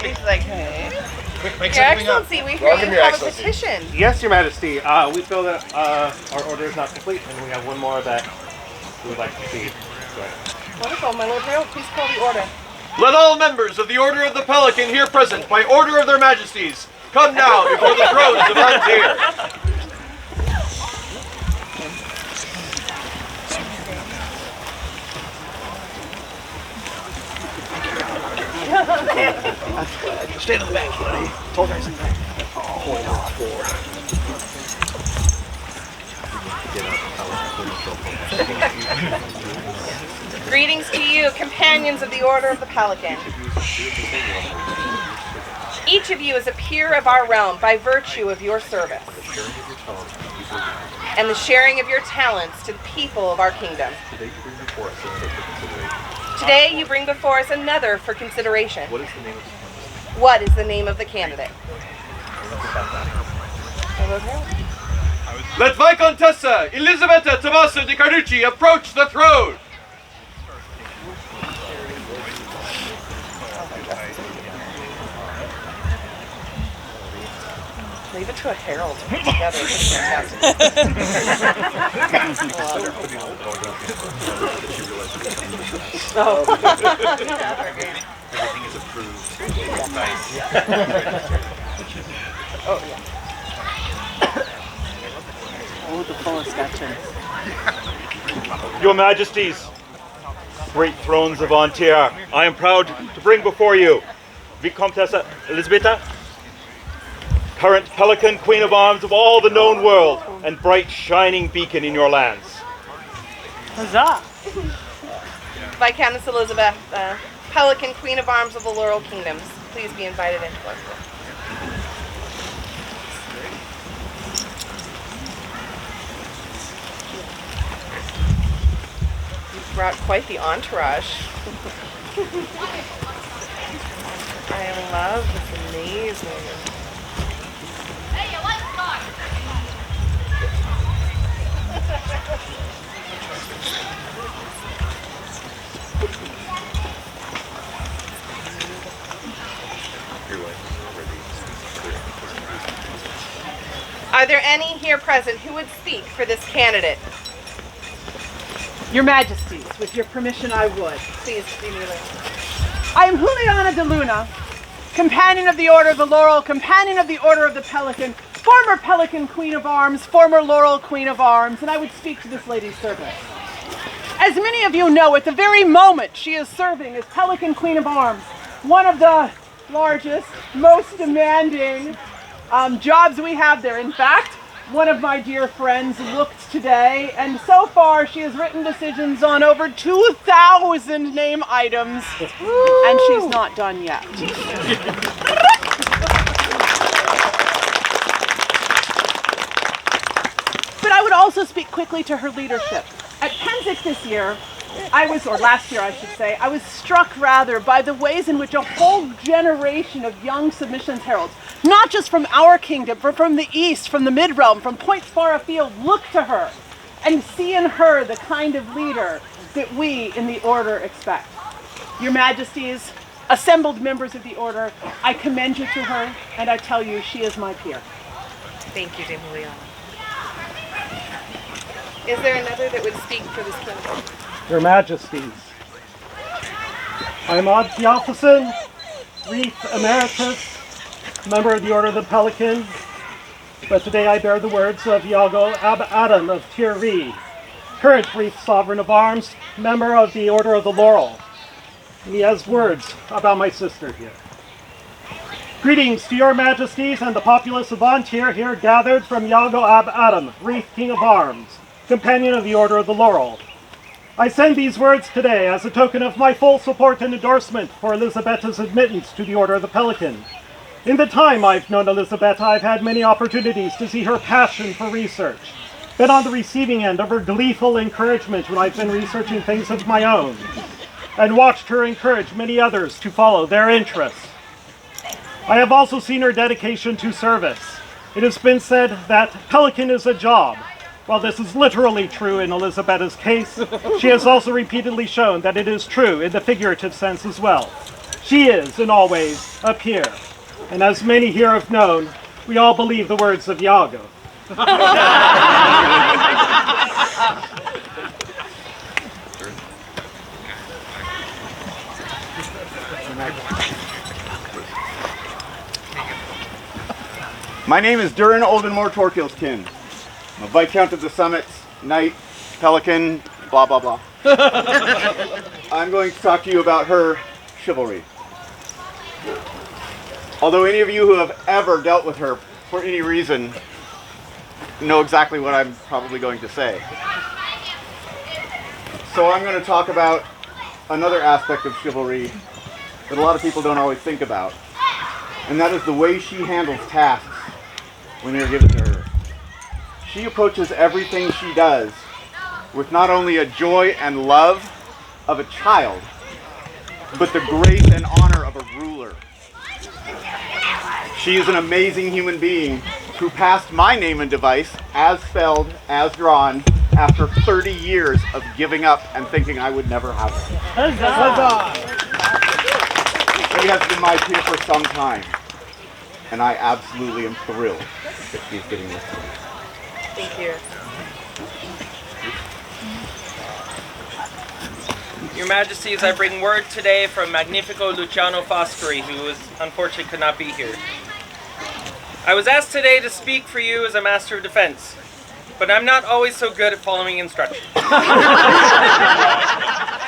He's like, hey. Your Excellency, we hear you have a petition. Yes, Your Majesty. We feel that our order is not complete, and we have one more that we would like to see. Wonderful, my Lord Herald, please call the order. Let all members of the Order of the Pelican here present, by order of their majesties, come now before the thrones of Antir. Stand in the back, buddy. Told her in the back. Greetings to you, companions of the Order of the Pelican. Each of you is a peer of our realm by virtue of your service and the sharing of your talents to the people of our kingdom. Today you bring before us another for consideration. What is the name of the candidate? Let Viscontessa Elisabetta Tommaso di Carduci approach the throne. Leave it to a herald to put together. It's fantastic. Everything is approved. Oh, yeah. Oh, the fullest action. Your Majesties, great thrones of Antir, I am proud to bring before you Viscontessa Elisabetta, current Pelican, Queen of Arms of all the known world, and bright shining beacon in your lands. Huzzah! Viscountess Elizabeth, Pelican, Queen of Arms of the Laurel Kingdoms, please be invited into our court. You've brought quite the entourage. I love this, amazing. Hey, you like car? Are there any here present who would speak for this candidate? Your Majesties, with your permission, I would. Please be kneeling. I am Juliana de Luna, companion of the Order of the Laurel, companion of the Order of the Pelican, former Pelican Queen of Arms, former Laurel Queen of Arms, and I would speak to this lady's service. As many of you know, at the very moment she is serving as Pelican Queen of Arms, one of the largest, most demanding jobs we have there. In fact, one of my dear friends looked today, and so far she has written decisions on over 2,000 name items, and she's not done yet. But I would also speak quickly to her leadership. At Penzig this year, last year I should say, I was struck rather by the ways in which a whole generation of young submissions heralds, not just from our kingdom, but from the east, from the mid-realm, from points far afield, look to her and see in her the kind of leader that we in the Order expect. Your Majesties, assembled members of the Order, I commend you to her, and I tell you she is my peer. Thank you, Dame Juliana. Is there another that would speak for this candidate? Your Majesties, I am Odd Theophason, Reef Emeritus, member of the Order of the Pelican, but today I bear the words of Iago Ab Adam of Tirri, current Reef Sovereign of Arms, member of the Order of the Laurel. And he has words about my sister here. Greetings to your Majesties and the populace of Antir here gathered from Iago Ab Adam, Reef King of Arms, companion of the Order of the Laurel. I send these words today as a token of my full support and endorsement for Elisabetta's admittance to the Order of the Pelican. In the time I've known Elisabetta, I've had many opportunities to see her passion for research, been on the receiving end of her gleeful encouragement when I've been researching things of my own, and watched her encourage many others to follow their interests. I have also seen her dedication to service. It has been said that Pelican is a job, While this is literally true in Elisabetta's case, she has also repeatedly shown that it is true in the figurative sense as well. She is, in all ways, a peer. And as many here have known, we all believe the words of Iago. My name is Durin Oldenmore Torkilskin. I'm a Viscount of the Summits, Knight, Pelican, blah blah blah. I'm going to talk to you about her chivalry. Although any of you who have ever dealt with her for any reason know exactly what I'm probably going to say. So I'm going to talk about another aspect of chivalry that a lot of people don't always think about. And that is the way she handles tasks when they're given to her. She approaches everything she does with not only a joy and love of a child, but the grace and honor of a ruler. She is an amazing human being who passed my name and device, as spelled, as drawn, after 30 years of giving up and thinking I would never have it. She has been my peer for some time, and I absolutely am thrilled that she's getting this. Thank you. Your Majesties, I bring word today from Magnifico Luciano Foscari, who unfortunately could not be here. I was asked today to speak for you as a Master of Defense, but I'm not always so good at following instructions.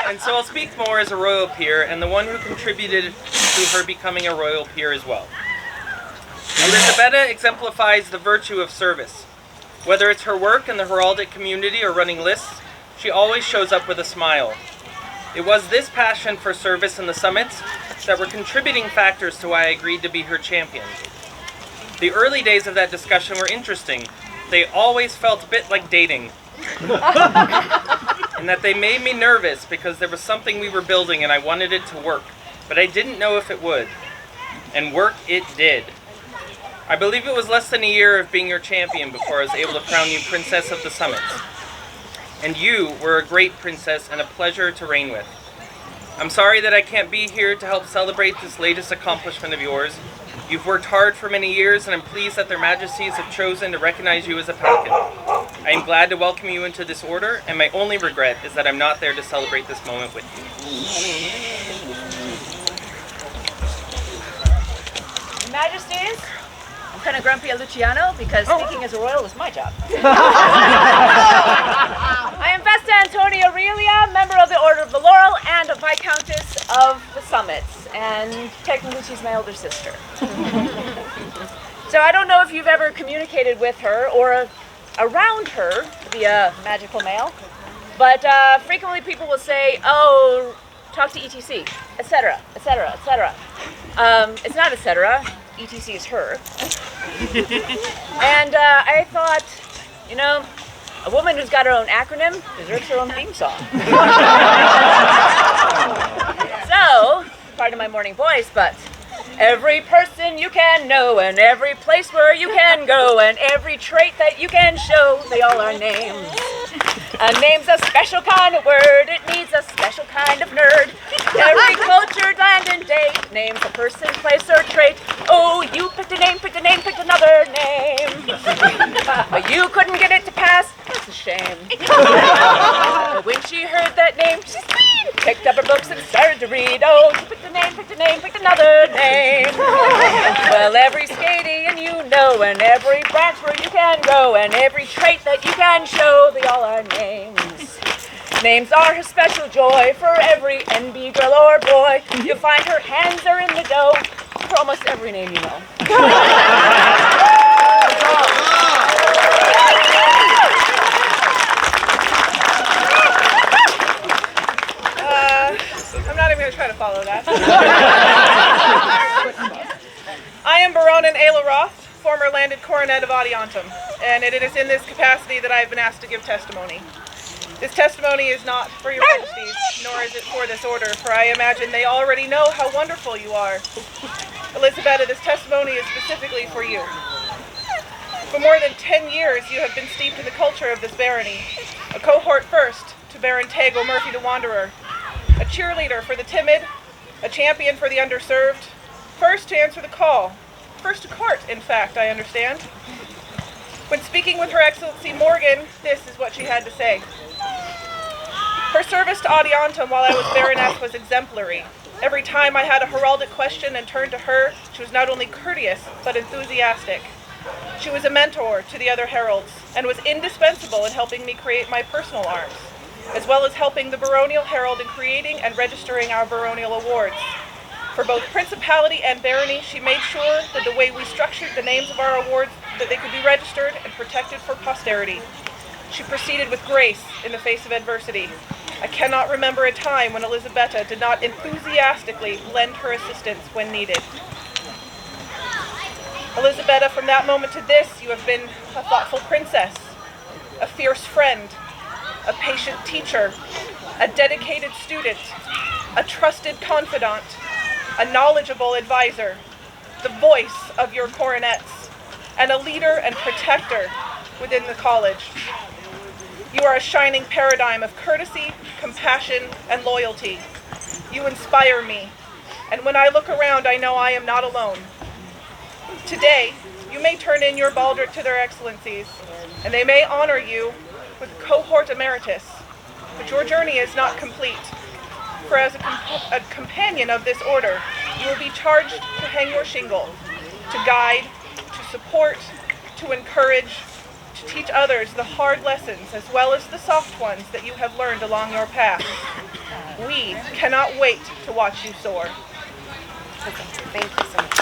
And so I'll speak more as a royal peer and the one who contributed to her becoming a royal peer as well. Elisabetta exemplifies the virtue of service. Whether it's her work in the heraldic community or running lists, she always shows up with a smile. It was this passion for service in the summits that were contributing factors to why I agreed to be her champion. The early days of that discussion were interesting. They always felt a bit like dating. And that they made me nervous because there was something we were building and I wanted it to work, but I didn't know if it would. And work it did. I believe it was less than a year of being your champion before I was able to crown you Princess of the Summits. And you were a great princess and a pleasure to reign with. I'm sorry that I can't be here to help celebrate this latest accomplishment of yours. You've worked hard for many years, and I'm pleased that their Majesties have chosen to recognize you as a Pelican. I am glad to welcome you into this order, and my only regret is that I'm not there to celebrate this moment with you. Your Majesties, I'm kind of grumpy at Luciano because speaking as a royal was my job. I am Vesta Antonia Aurelia, member of the Order of the Laurel and a Viscountess of the Summits, and technically she's my older sister. So I don't know if you've ever communicated with her or around her via magical mail, but frequently people will say, oh, talk to ETC, etc., etc., etc. It's not etc., ETC is her. And I thought, you know, a woman who's got her own acronym deserves her own theme song. So, part of my morning voice, but every person you can know and every place where you can go and every trait that you can show, they all are names. A name's a special kind of word, it needs a special kind of nerd. Every culture, land, and date names a person, place, or trait. Oh, you picked a name, picked another name. But you couldn't get it to pass, that's a shame. But when she heard that name, she picked up her books and started to read. Oh, you picked a name, picked another name. Well, every Scadian you know, and every branch where you can go, and every trait that you can show, they all are names. Names are her special joy for every NB girl or boy. You'll find her hands are in the dough for almost every name you know. I'm not even going to try to follow that. I am Baronin Ayla Roth, former landed coronet of Adiantum, and it is in this capacity that I have been asked to give testimony. This testimony is not for your Majesties, nor is it for this order, for I imagine they already know how wonderful you are. Elisabetta, this testimony is specifically for you. For more than 10 years, you have been steeped in the culture of this barony. A cohort first to Baron Tago Murphy the Wanderer, a cheerleader for the timid, a champion for the underserved, first to answer the call, first to court, in fact, I understand. When speaking with Her Excellency Morgan, this is what she had to say. Her service to Adiantum while I was Baroness was exemplary. Every time I had a heraldic question and turned to her, she was not only courteous, but enthusiastic. She was a mentor to the other heralds, and was indispensable in helping me create my personal arms, as well as helping the baronial herald in creating and registering our baronial awards. For both principality and barony, she made sure that the way we structured the names of our awards, that they could be registered and protected for posterity. She proceeded with grace in the face of adversity. I cannot remember a time when Elisabetta did not enthusiastically lend her assistance when needed. Elisabetta, from that moment to this, you have been a thoughtful princess, a fierce friend, a patient teacher, a dedicated student, a trusted confidant, a knowledgeable advisor, the voice of your coronets, and a leader and protector within the college. You are a shining paradigm of courtesy, compassion, and loyalty. You inspire me, and when I look around, I know I am not alone. Today, you may turn in your baldric to their excellencies, and they may honor you with cohort emeritus, but your journey is not complete. For as a companion of this order, you will be charged to hang your shingle, to guide, to support, to encourage, to teach others the hard lessons as well as the soft ones that you have learned along your path. We cannot wait to watch you soar. Thank you so much.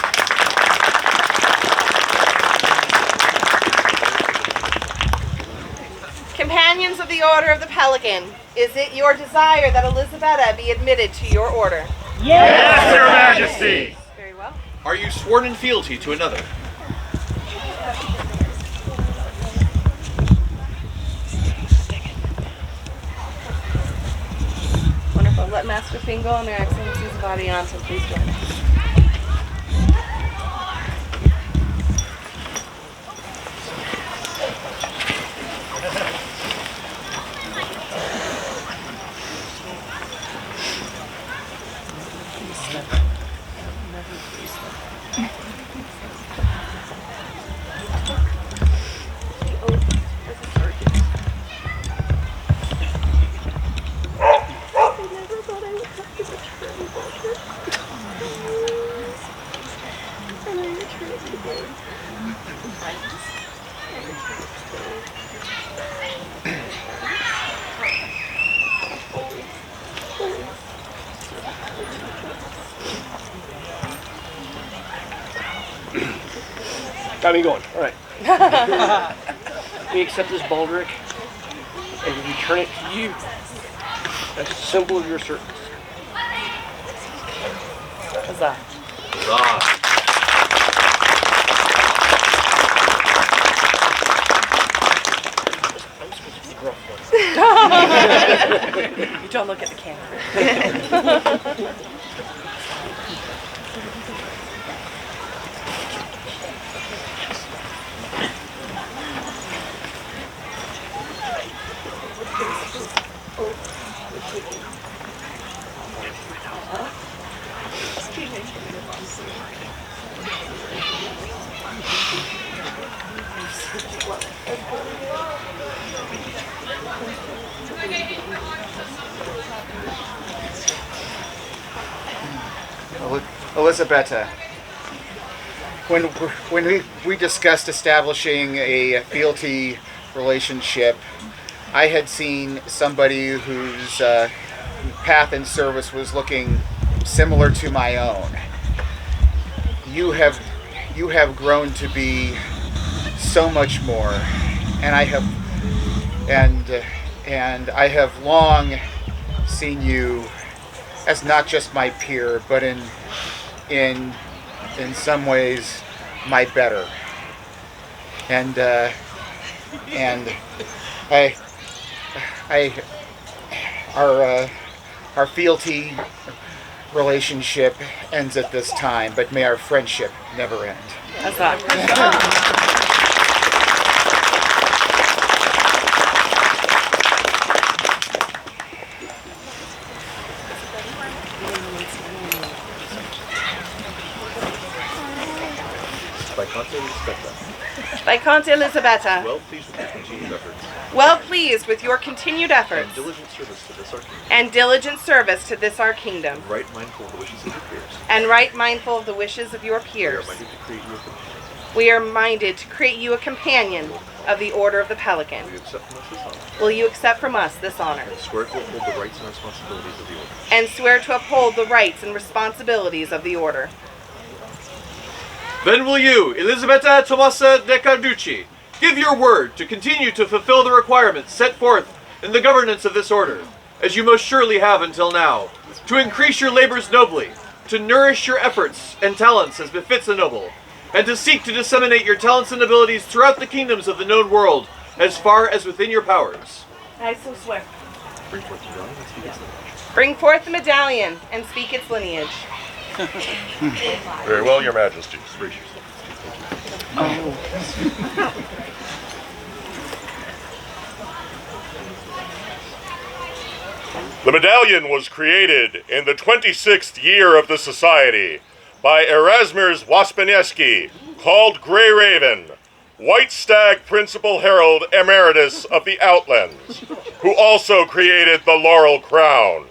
Companions of the Order of the Pelican, is it your desire that Elisabetta be admitted to your order? Yes, Your Majesty! Very well. Are you sworn in fealty to another? Wonderful. Let Master Fingal and their excellencies of Adiantum please join us. Got me going. All right. We accept this baldric and we return it to you as a symbol of your service. Huzzah. I'm supposed to be the gruff one. You don't look at the camera. Elisabetta, when we discussed establishing a fealty relationship, I had seen somebody whose path in service was looking similar to my own. You have grown to be so much more, and I have long seen you as not just my peer, but in some ways my better. And our fealty relationship ends at this time, but may our friendship never end. That's that. Viscontessa Elisabetta, Visconti Elisabetta, well pleased with your continued efforts well pleased with your continued efforts and diligent service to this our kingdom, and diligent service to this our kingdom, right mindful of the wishes of your peers, and right mindful of the wishes of your we are peers. minded to create you a companion. We are minded to create you a companion of the Order of the Pelican. Will you accept from us this honor? Will you accept from us this honor? Swear to uphold the rights and responsibilities of the order. And swear to uphold the rights and responsibilities of the Order. Then will you, Elisabetta Tommaso de Carduci, give your word to continue to fulfill the requirements set forth in the governance of this order, as you most surely have until now, to increase your labors nobly, to nourish your efforts and talents as befits a noble, and to seek to disseminate your talents and abilities throughout the kingdoms of the known world, as far as within your powers. I so swear. Bring forth the medallion and speak its lineage. Bring forth the medallion and speak its lineage. Very well, your majesties. Brace yourself. The medallion was created in the 26th year of the society by Erasmus Waspineski, called Grey Raven, White Stag Principal Herald Emeritus of the Outlands, who also created the Laurel Crown.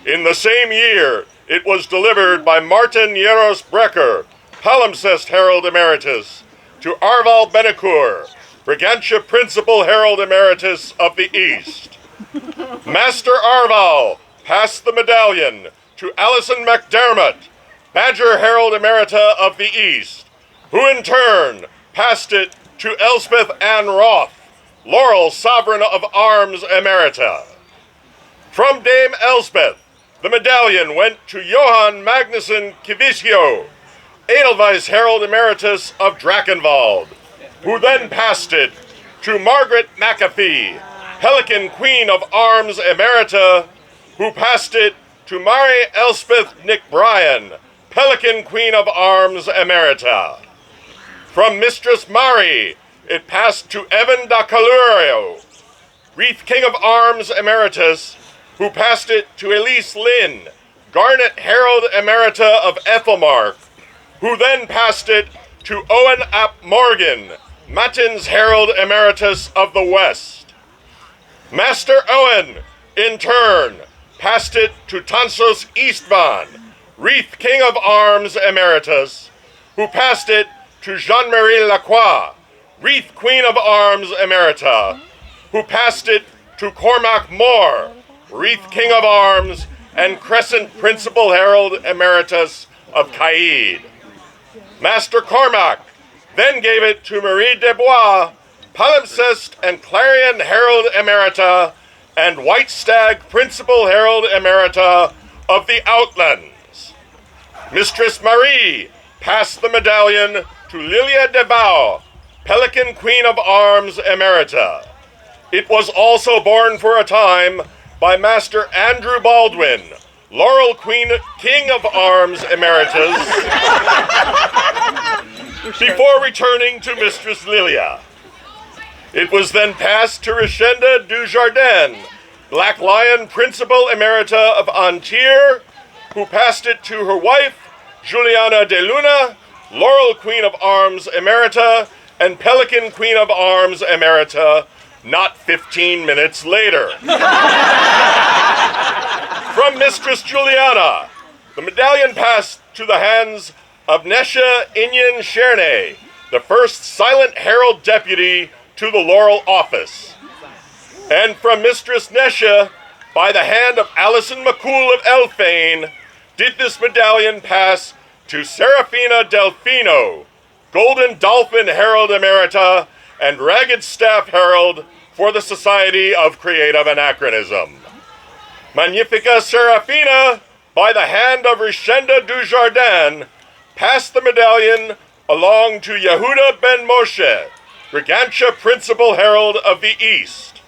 In the same year, it was delivered by Martin Yeros Brecker, Palimpsest Herald Emeritus, to Arval Benecour, Brigantia Principal Herald Emeritus of the East. Master Arval passed the medallion to Alison MacDermott, Badger Herald Emerita of the East, who in turn passed it to Elspeth Ann Roth, Laurel Sovereign of Arms Emerita. From Dame Elspeth, the medallion went to Johann Magnusson Kivisio, Edelweiss Herald Emeritus of Drakenwald, who then passed it to Margaret McAfee, Pelican Queen of Arms Emerita, who passed it to Mary Elspeth Nick Bryan, Pelican Queen of Arms Emerita. From Mistress Mari, it passed to Evan da Calurio, Wreath King of Arms Emeritus, who passed it to Elise Lynn, Garnet Herald Emerita of Ethelmark, who then passed it to Owen ap Morgan, Matins Herald Emeritus of the West. Master Owen, in turn, passed it to Tansos Eastvan, Wreath King of Arms Emeritus, who passed it to Jean-Marie Lacroix, Wreath Queen of Arms Emerita, who passed it to Cormac Moore, Wreath King of Arms and Crescent Principal Herald Emeritus of Caid. Master Cormac then gave it to Marie Desbois, Palimpsest and Clarion Herald Emerita, and White Stag Principal Herald Emerita of the Outlands. Mistress Marie passed the medallion to Lilia de Bao, Pelican Queen of Arms Emerita. It was also borne for a time by Master Andrew Baldwin, Laurel Queen King of Arms Emeritus, before returning to Mistress Lilia. It was then passed to Richenda Dujardin, Black Lion Principal Emerita of Antir, who passed it to her wife, Juliana de Luna, Laurel Queen of Arms Emerita, and Pelican Queen of Arms Emerita, not 15 minutes later. From Mistress Juliana, the medallion passed to the hands of Nesha Inyan Chernay, the first silent herald deputy to the Laurel office. And from Mistress Nesha, by the hand of Alison McCool of Elfane, did this medallion pass to Serafina Delfino, Golden Dolphin Herald Emerita and Ragged Staff Herald for the Society of Creative Anachronism. Magnifica Serafina, by the hand of Richenda Dujardin, passed the medallion along to Yehuda Ben Moshe, Brigantia Principal Herald of the East.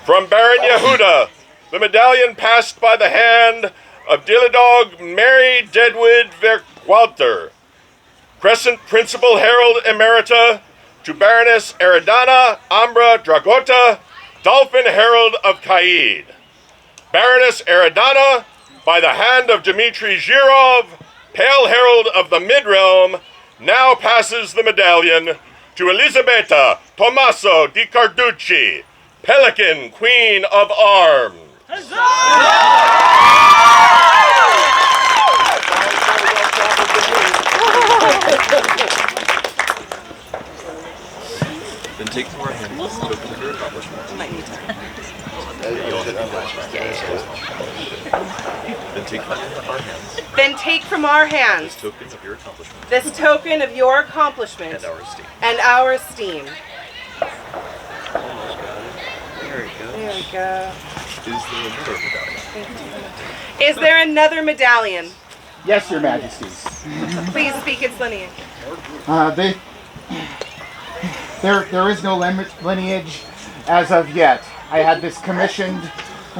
From Baron Yehuda, the medallion passed by the hand of Dilladog Mary Deadwood Verkwalter, Crescent Principal Herald Emerita, to Baroness Eridana Ambra Dragota, Dolphin Herald of Caid. Baroness Eridana, by the hand of Dmitry Zhirov, Pale Herald of the Midrealm, now passes the medallion to Elisabetta Tommaso di Carduci, Pelican, Queen of Arms. Then take from our hands this token of your accomplishment. Then take from our hands this token of your accomplishment. this token of your accomplishment And our esteem. and our esteem. There you go. There we go. Is there another medallion? Is there another medallion? Yes, Your Majesties. Please speak its lineage. There is no lineage as of yet. I had this commissioned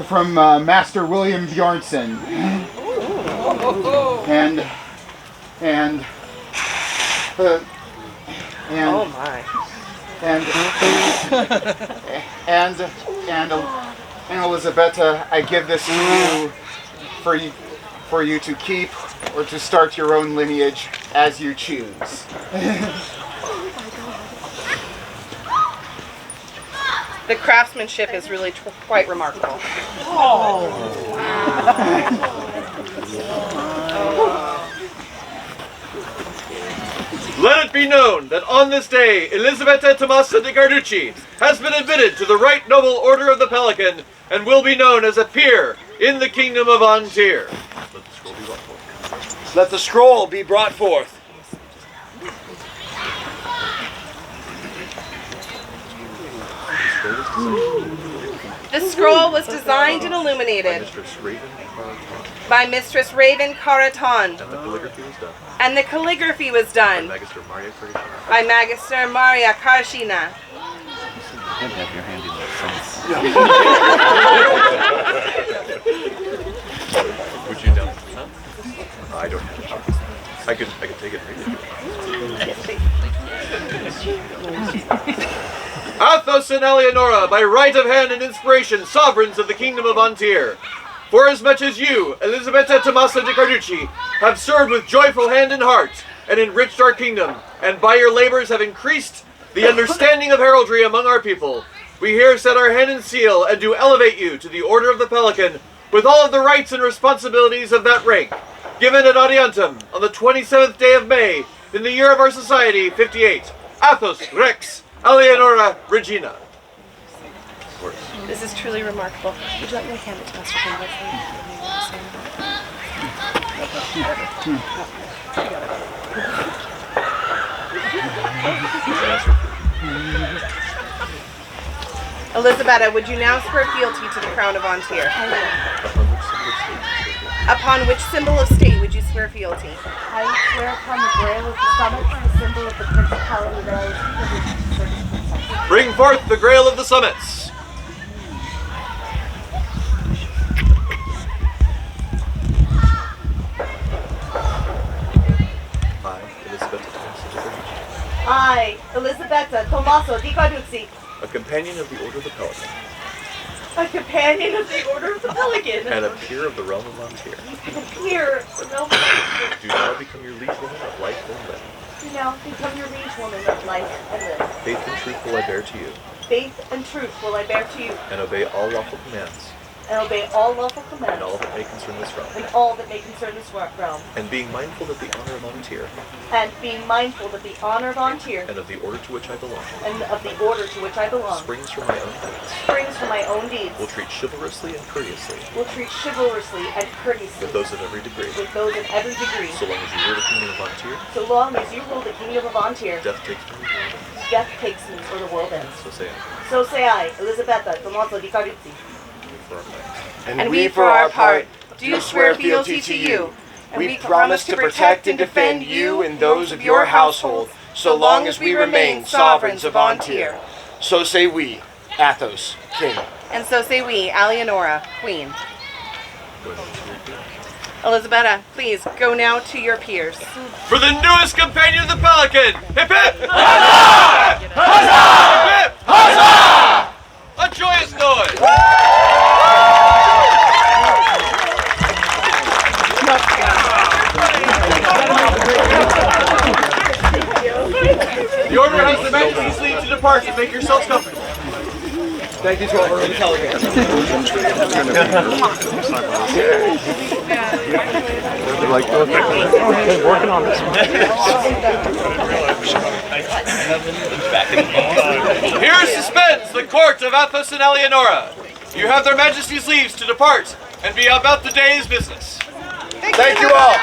from Master William Bjornsson. And Oh my. and Elisabetta, I give this to you for you to keep or to start your own lineage as you choose. The craftsmanship is really quite remarkable. Let it be known that on this day, Elisabetta Tommaso di Carduci has been admitted to the Right Noble Order of the Pelican and will be known as a peer in the Kingdom of Antir. Let the scroll be brought forth. The scroll was designed and illuminated by Mistress Raven Karaton, And the calligraphy was done and the calligraphy was done by Magister Maria Karshina. by Magister Maria Karshina. Would you know? Huh? I don't have a choice. I can take it and read it. Athos and Alianora, by right of hand and inspiration, sovereigns of the Kingdom of Antir. Forasmuch as you, Elisabetta Tommaso di Carduci, have served with joyful hand and heart, and enriched our kingdom, and by your labors have increased the understanding of heraldry among our people, we here set our hand and seal, and do elevate you to the Order of the Pelican, with all of the rights and responsibilities of that rank, given at Adiantum on the 27th day of May, in the year of our society, 58. Athos, Rex, Alianora, Regina. This is truly remarkable. Would you like me to hand it to Master Elisabetta, would you now swear fealty to the Crown of Antir? Upon which symbol of state would you swear fealty? I swear upon the Grail of the Summit, the symbol of the Principality that I was. Bring forth the Grail of the Summits. I, Elisabetta Tommaso di Carduci, a companion of the Order of the Pelican, a companion of the Order of the Pelican, and a peer of the realm of Antir, a peer of the realm of Antir, do now become your liege woman of life and limb. do now become your liege woman of life and limb. Faith and truth will I bear to you, Faith and truth will I bear to you, and obey all lawful commands, and obey all lawful and commands, all that may concern this realm, and all that may concern this realm, and being mindful that the honor of Antir, and being mindful that the honor of Antir, and of the order to which I belong, and of the order to which I belong, springs from my own deeds, springs from my own deeds, will treat chivalrously and courteously will treat chivalrously and courteously with those of every degree, with those of every degree, so long as you rule the kingdom of Antir, so long as you rule the kingdom of Antir, death takes me, death takes me or the world ends. so say I. So say I, Elisabetta Tommaso di Carduci. For our thanks. And we, for our part, do swear fealty to you. And we promise to protect and defend you and those of your household, so long as we remain sovereigns of Antir. So say we, Athos, King. And so say we, Alianora, Queen. Elisabetta, please go now to your peers. For the newest companion of the Pelican! Hip hip! Huzzah! Huzzah! Hip hip! Huzzah! A joyous noise! depart and make yourselves comfortable. Thank you to all of the Pelican. Working on this one. Here suspends the court of Athos and Alianora. You have their majesties' leaves to depart and be about the day's business. Thank you all.